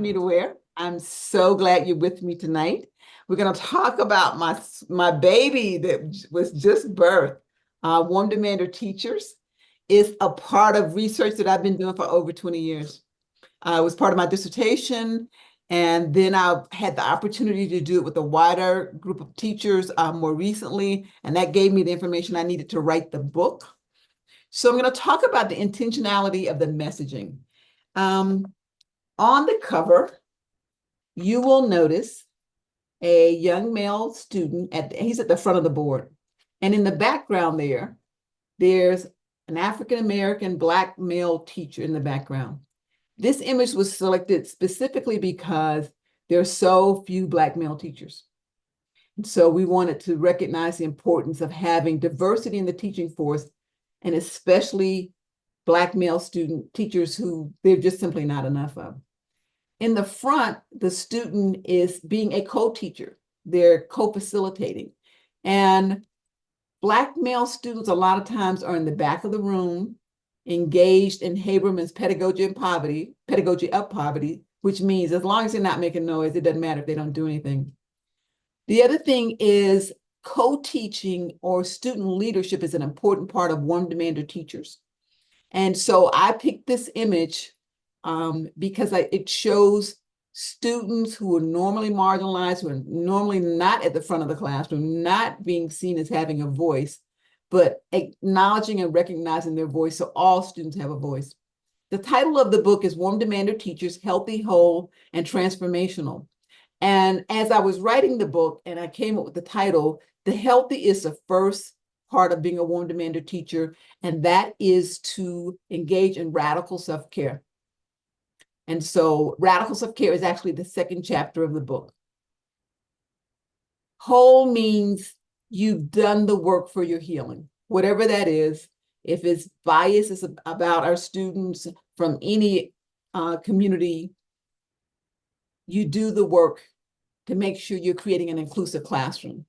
Franita Ware. I'm so glad you're with me tonight. We're going to talk about my baby that was just birthed. Warm Demander Teachers is a part of research that I've been doing for over 20 years. It was part of my dissertation, and then I had the opportunity to do it with a wider group of teachers more recently, and that gave me the information I needed to write the book. So I'm going to talk about the intentionality of the messaging. On the cover, you will notice a young male student, he's at the front of the board. And in the background there's an African-American Black male teacher in the background. This image was selected specifically because there are so few Black male teachers. And so we wanted to recognize the importance of having diversity in the teaching force, and especially Black male student teachers who there are just simply not enough of. In the front, the student is being a co-teacher. They're co-facilitating. And Black male students a lot of times are in the back of the room, engaged in Haberman's pedagogy of poverty, which means as long as they're not making noise, it doesn't matter if they don't do anything. The other thing is co-teaching or student leadership is an important part of Warm Demander Teachers. And so I picked this image because it shows students who are normally marginalized, who are normally not at the front of the classroom, not being seen as having a voice, but acknowledging and recognizing their voice so all students have a voice. The title of the book is Warm Demander Teachers, Healthy, Whole, and Transformational. And as I was writing the book and I came up with the title, the healthy is the first part of being a Warm Demander teacher, and that is to engage in radical self-care. And so radical self-care is actually the second chapter of the book. Whole means you've done the work for your healing, whatever that is. If it's bias is about our students from any community, you do the work to make sure you're creating an inclusive classroom.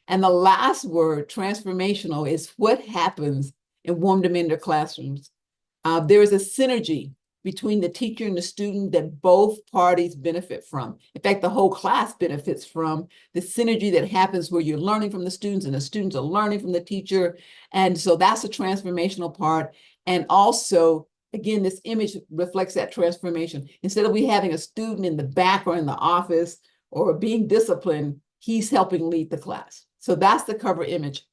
And the last word, transformational, is what happens in Warm Demander classrooms. There is a synergy between the teacher and the student that both parties benefit from. In fact, the whole class benefits from the synergy that happens where you're learning from the students and the students are learning from the teacher. And so that's the transformational part. And also, again, this image reflects that transformation. Instead of we having a student in the back or in the office or being disciplined, he's helping lead the class. So that's the cover image.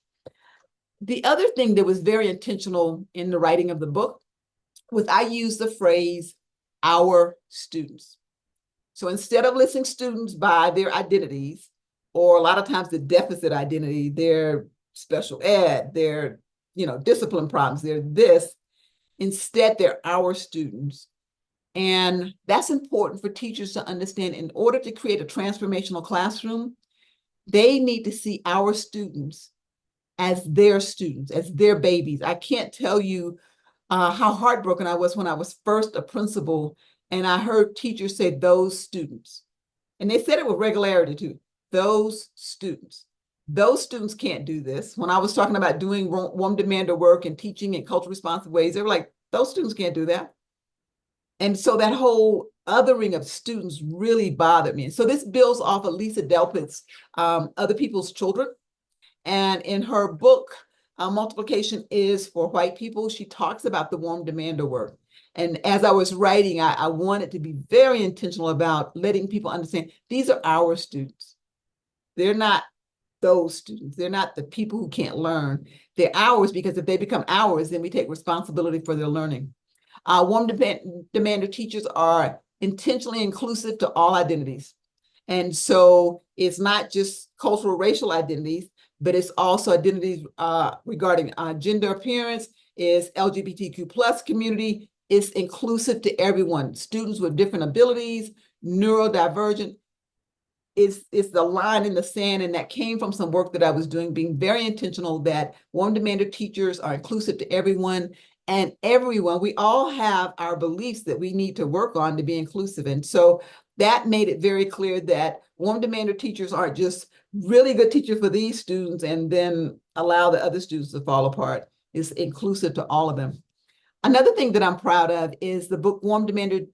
The other thing that was very intentional in the writing of the book was I used the phrase, our students. So instead of listing students by their identities, or a lot of times the deficit identity, their special ed, their discipline problems, they're this, instead they're our students. And that's important for teachers to understand. In order to create a transformational classroom, they need to see our students as their babies. I can't tell you how heartbroken I was when I was first a principal and I heard teachers say those students. And they said it with regularity too, those students. Those students can't do this. When I was talking about doing Warm Demander work and teaching in culturally responsive ways, they were like, those students can't do that. And so that whole othering of students really bothered me. So this builds off of Lisa Delpit's Other People's Children. And in her book, Multiplication is for White People, she talks about the Warm Demander work. And as I was writing, I wanted to be very intentional about letting people understand these are our students. They're not those students. They're not the people who can't learn. They're ours because if they become ours, then we take responsibility for their learning. Warm Demander teachers are intentionally inclusive to all identities. And so it's not just cultural, racial identities, but it's also identities regarding gender appearance, is LGBTQ plus community, it's inclusive to everyone. Students with different abilities, neurodivergent, it's the line in the sand, and that came from some work that I was doing, being very intentional that Warm Demander teachers are inclusive to everyone, and everyone, we all have our beliefs that we need to work on to be inclusive. And so that made it very clear that Warm Demander teachers aren't just really good teachers for these students and then allow the other students to fall apart. It's inclusive to all of them. Another thing that I'm proud of is the book Warm Demander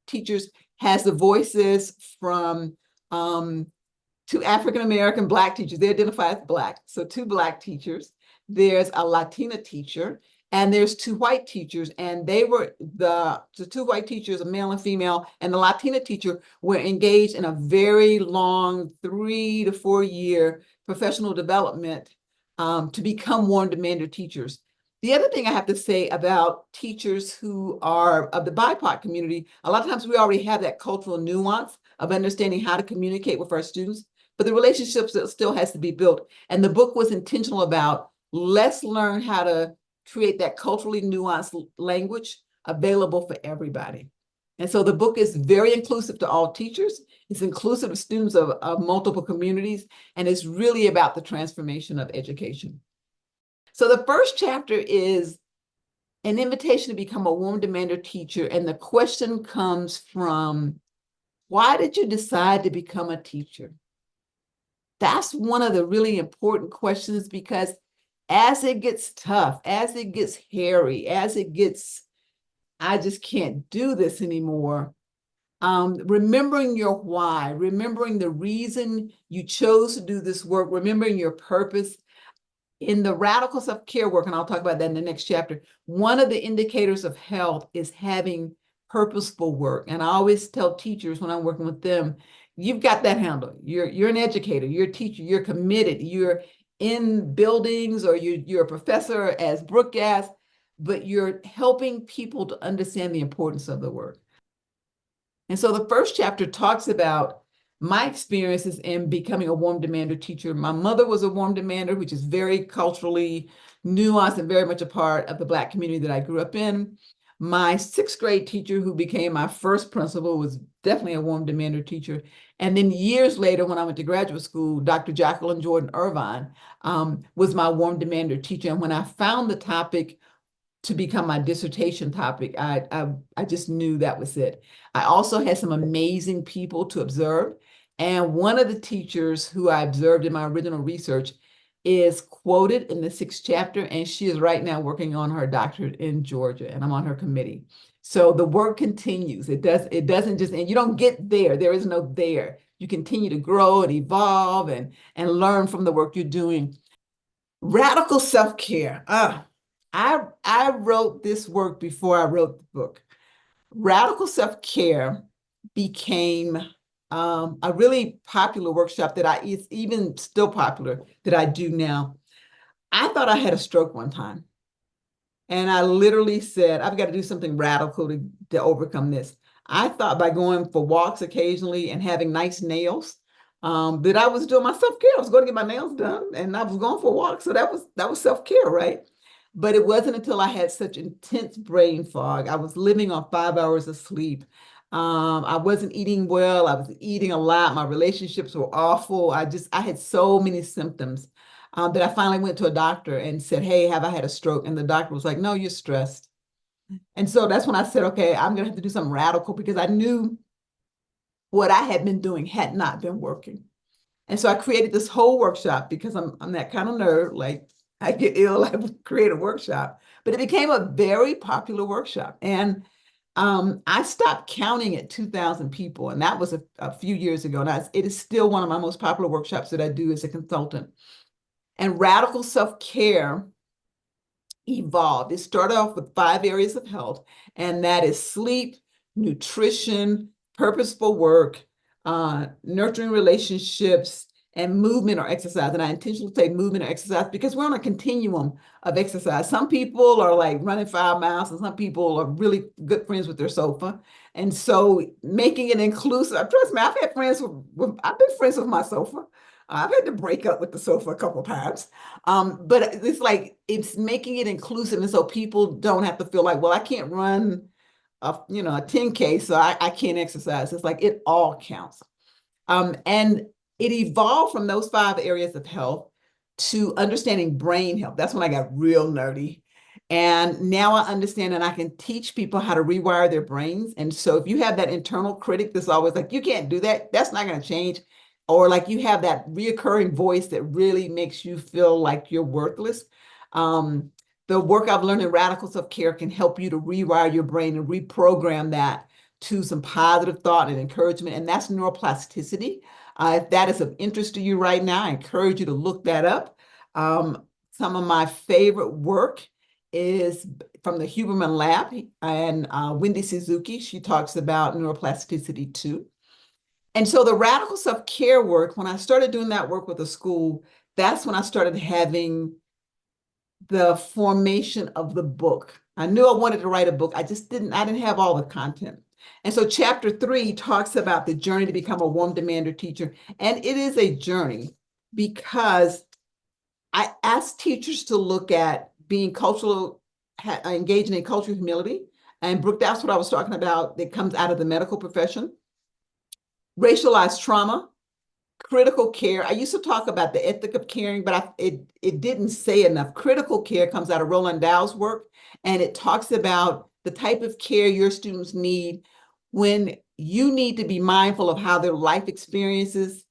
Teachers, has the voices from two African-American Black teachers. They identify as Black. So two Black teachers. There's a Latina teacher, and there's two white teachers. And they were the two white teachers, a male and female, and the Latina teacher were engaged in a very long 3 to 4 year professional development to become warm demander teachers. The other thing I have to say about teachers who are of the BIPOC community, a lot of times we already have that cultural nuance of understanding how to communicate with our students, but the relationship still has to be built. And the book was intentional about, let's learn how to create that culturally nuanced language available for everybody. And so the book is very inclusive to all teachers. It's inclusive of students of multiple communities, and it's really about the transformation of education. So the first chapter is an invitation to become a warm demander teacher. And the question comes from, why did you decide to become a teacher? That's one of the really important questions, because as it gets tough, as it gets hairy, as it gets, I just can't do this anymore, remembering your why, remembering the reason you chose to do this work, remembering your purpose. In the radical self-care work, and I'll talk about that in the next chapter, one of the indicators of health is having purposeful work. And I always tell teachers when I'm working with them, you've got that handle. You're an educator, you're a teacher, you're committed, you're in buildings, or you're a professor, as Brooke asked, but you're helping people to understand the importance of the work. And so the first chapter talks about my experiences in becoming a warm demander teacher. My mother was a warm demander, which is very culturally nuanced and very much a part of the Black community that I grew up in. My sixth grade teacher, who became my first principal, was definitely a warm demander teacher. And then years later, when I went to graduate school, Dr. Jacqueline Jordan Irvine was my warm demander teacher. And when I found the topic to become my dissertation topic, I just knew that was it. I also had some amazing people to observe. And one of the teachers who I observed in my original research is quoted in the 6th chapter, and she is right now working on her doctorate in Georgia, and I'm on her committee. So the work continues. It doesn't just, and you don't get there. There is no there. You continue to grow and evolve and learn from the work you're doing. Radical self-care. I wrote this work before I wrote the book. Radical self-care became a really popular workshop that it's even still popular, that I do now. I thought I had a stroke one time. And I literally said, I've got to do something radical to overcome this. I thought by going for walks occasionally and having nice nails, that I was doing my self-care. I was going to get my nails done, and I was going for a walk. So that was self-care, right? But it wasn't until I had such intense brain fog. I was living on 5 hours of sleep. I wasn't eating well. I was eating a lot. My relationships were awful. I had so many symptoms that I finally went to a doctor and said, hey, have I had a stroke? And the doctor was like, no, you're stressed. And so that's when I said, okay, I'm going to have to do something radical, because I knew what I had been doing had not been working. And so I created this whole workshop, because I'm that kind of nerd. Like, I get ill, I create a workshop. But it became a very popular workshop. And I stopped counting at 2,000 people, and that was a few years ago. And it is still one of my most popular workshops that I do as a consultant. And radical self-care evolved. It started off with 5 areas of health, and that is sleep, nutrition, purposeful work, nurturing relationships, and movement or exercise. And I intentionally say movement or exercise because we're on a continuum of exercise. Some people are like running 5 miles, and some people are really good friends with their sofa. And so making it inclusive, trust me, I've been friends with my sofa. I've had to break up with the sofa a couple of times. But it's like, it's making it inclusive. And so people don't have to feel like, well, I can't run a 10K, so I can't exercise. It's like, it all counts. And it evolved from those 5 areas of health to understanding brain health. That's when I got real nerdy. And now I understand, and I can teach people how to rewire their brains. And so if you have that internal critic that's always like, you can't do that, that's not going to change. Or like you have that reoccurring voice that really makes you feel like you're worthless. The work I've learned in radical self-care can help you to rewire your brain and reprogram that to some positive thought and encouragement, and that's neuroplasticity. If that is of interest to you right now, I encourage you to look that up. Some of my favorite work is from the Huberman Lab, and Wendy Suzuki. She talks about neuroplasticity too. And so the radical self-care work, when I started doing that work with the school, that's when I started having the formation of the book. I knew I wanted to write a book. I didn't have all the content. And so chapter 3 talks about the journey to become a warm demander teacher. And it is a journey because I asked teachers to look at being engaging in cultural humility. And Brooke, that's what I was talking about that comes out of the medical profession. Racialized trauma, critical care. I used to talk about the ethic of caring, but it didn't say enough. Critical care comes out of Roland Dow's work, and it talks about the type of care your students need when you need to be mindful of how their life experiences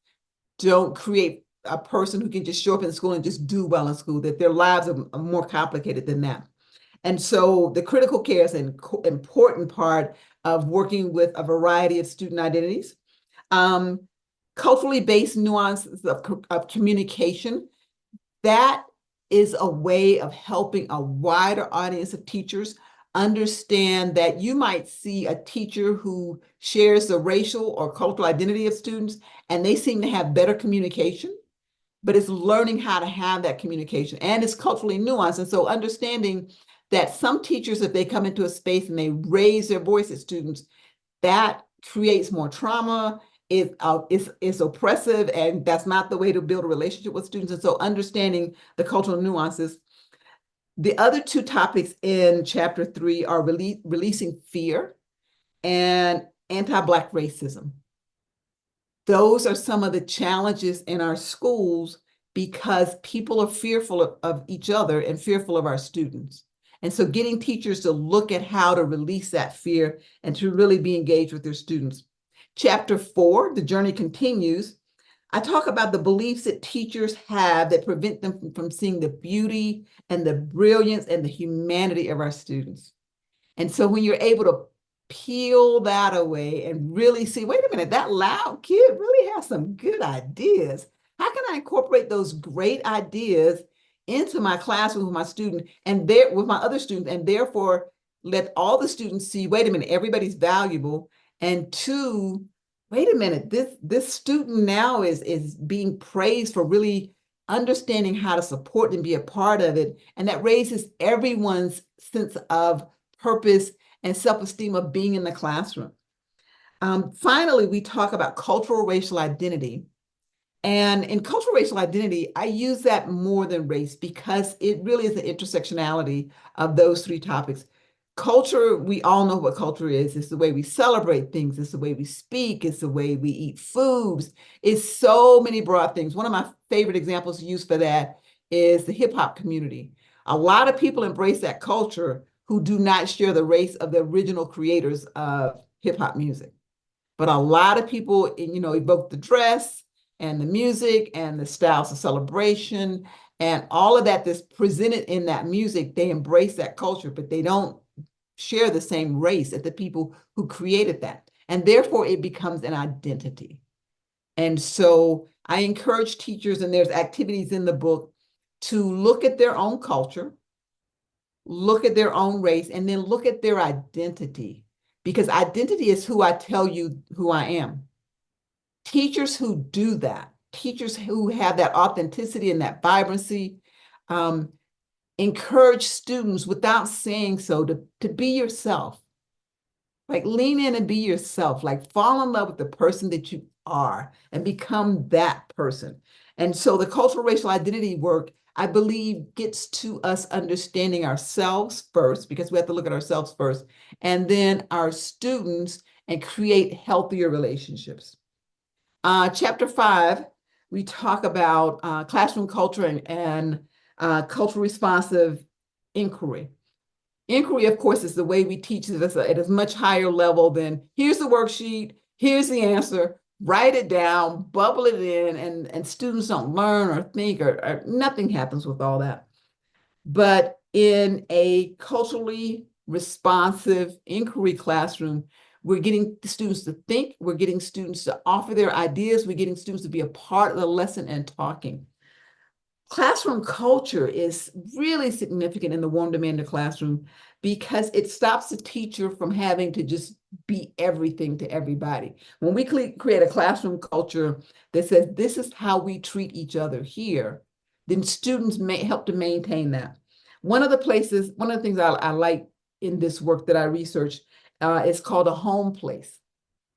don't create a person who can just show up in school and just do well in school, that their lives are more complicated than that. And so the critical care is an important part of working with a variety of student identities. Culturally based nuances of communication. That is a way of helping a wider audience of teachers understand that you might see a teacher who shares the racial or cultural identity of students, and they seem to have better communication, but it's learning how to have that communication, and it's culturally nuanced. And so understanding that some teachers, if they come into a space and they raise their voice at students, that creates more trauma. It's oppressive, and that's not the way to build a relationship with students. And so understanding the cultural nuances. The other two topics in chapter 3 are releasing fear and anti-Black racism. Those are some of the challenges in our schools because people are fearful of each other and fearful of our students. And so getting teachers to look at how to release that fear and to really be engaged with their students. Chapter 4, the journey continues. I talk about the beliefs that teachers have that prevent them from seeing the beauty and the brilliance and the humanity of our students. And so when you're able to peel that away and really see, wait a minute, that loud kid really has some good ideas. How can I incorporate those great ideas into my classroom with my student and with my other students, and therefore let all the students see, wait a minute, everybody's valuable. And 2, wait a minute, this student now is being praised for really understanding how to support and be a part of it. And that raises everyone's sense of purpose and self-esteem of being in the classroom. Finally, we talk about cultural racial identity. And in cultural racial identity, I use that more than race because it really is the intersectionality of those 3 topics. Culture, we all know what culture is. It's the way we celebrate things. It's the way we speak. It's the way we eat foods. It's so many broad things. One of my favorite examples used for that is the hip hop community. A lot of people embrace that culture who do not share the race of the original creators of hip hop music. But a lot of people, evoke the dress and the music and the styles of celebration and all of that that's presented in that music. They embrace that culture, but they don't share the same race as the people who created that. And therefore, it becomes an identity. And so I encourage teachers, and there's activities in the book, to look at their own culture, look at their own race, and then look at their identity. Because identity is who I tell you who I am. Teachers who do that, teachers who have that authenticity and that vibrancy, encourage students without saying so to be yourself. Like lean in and be yourself, like fall in love with the person that you are and become that person. And so the cultural racial identity work, I believe, gets to us understanding ourselves first, because we have to look at ourselves first, and then our students, and create healthier relationships. Chapter 5, we talk about classroom culture and cultural responsive inquiry. Inquiry, of course, is the way we teach this at a much higher level than here's the worksheet, here's the answer, write it down, bubble it in, and students don't learn or think, or nothing happens with all that. But in a culturally responsive inquiry classroom, We're getting the students to think, we're getting students to offer their ideas, we're getting students to be a part of the lesson and talking. Classroom culture is really significant in the warm demand classroom because it stops the teacher from having to just be everything to everybody. When we create a classroom culture that says this is how we treat each other here, then students may help to maintain that. One of the things I like in this work that I researched is called a home place.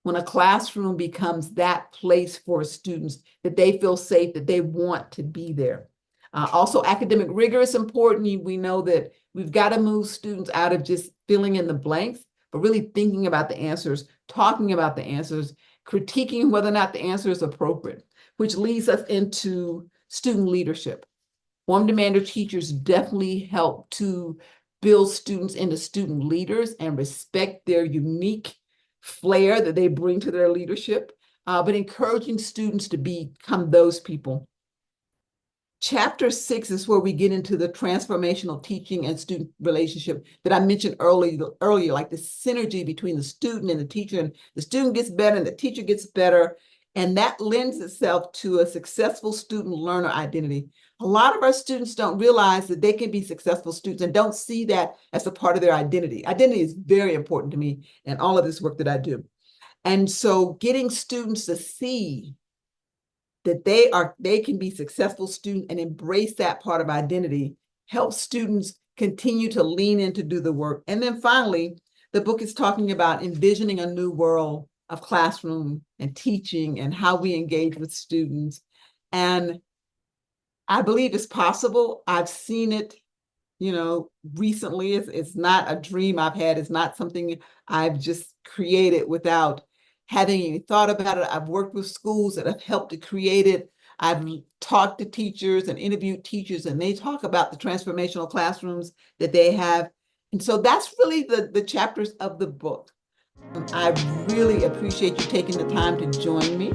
When a classroom becomes that place for students, that they feel safe, that they want to be there. Also, academic rigor is important. We know that we've got to move students out of just filling in the blanks, but really thinking about the answers, talking about the answers, critiquing whether or not the answer is appropriate, which leads us into student leadership. Warm demander teachers definitely help to build students into student leaders and respect their unique flair that they bring to their leadership, but encouraging students to become those people. Chapter 6 is where we get into the transformational teaching and student relationship that I mentioned earlier, like the synergy between the student and the teacher, and the student gets better and the teacher gets better. And that lends itself to a successful student learner identity. A lot of our students don't realize that they can be successful students and don't see that as a part of their identity. Identity is very important to me in all of this work that I do. And so getting students to see that they can be successful students and embrace that part of identity helps students continue to lean in to do the work. And then finally, the book is talking about envisioning a new world of classroom and teaching and how we engage with students. And I believe it's possible. I've seen it, recently. It's not a dream I've had. It's not something I've just created without having any thought about it. I've worked with schools that have helped to create it. I've talked to teachers and interviewed teachers, and they talk about the transformational classrooms that they have. And so that's really the chapters of the book. I really appreciate you taking the time to join me.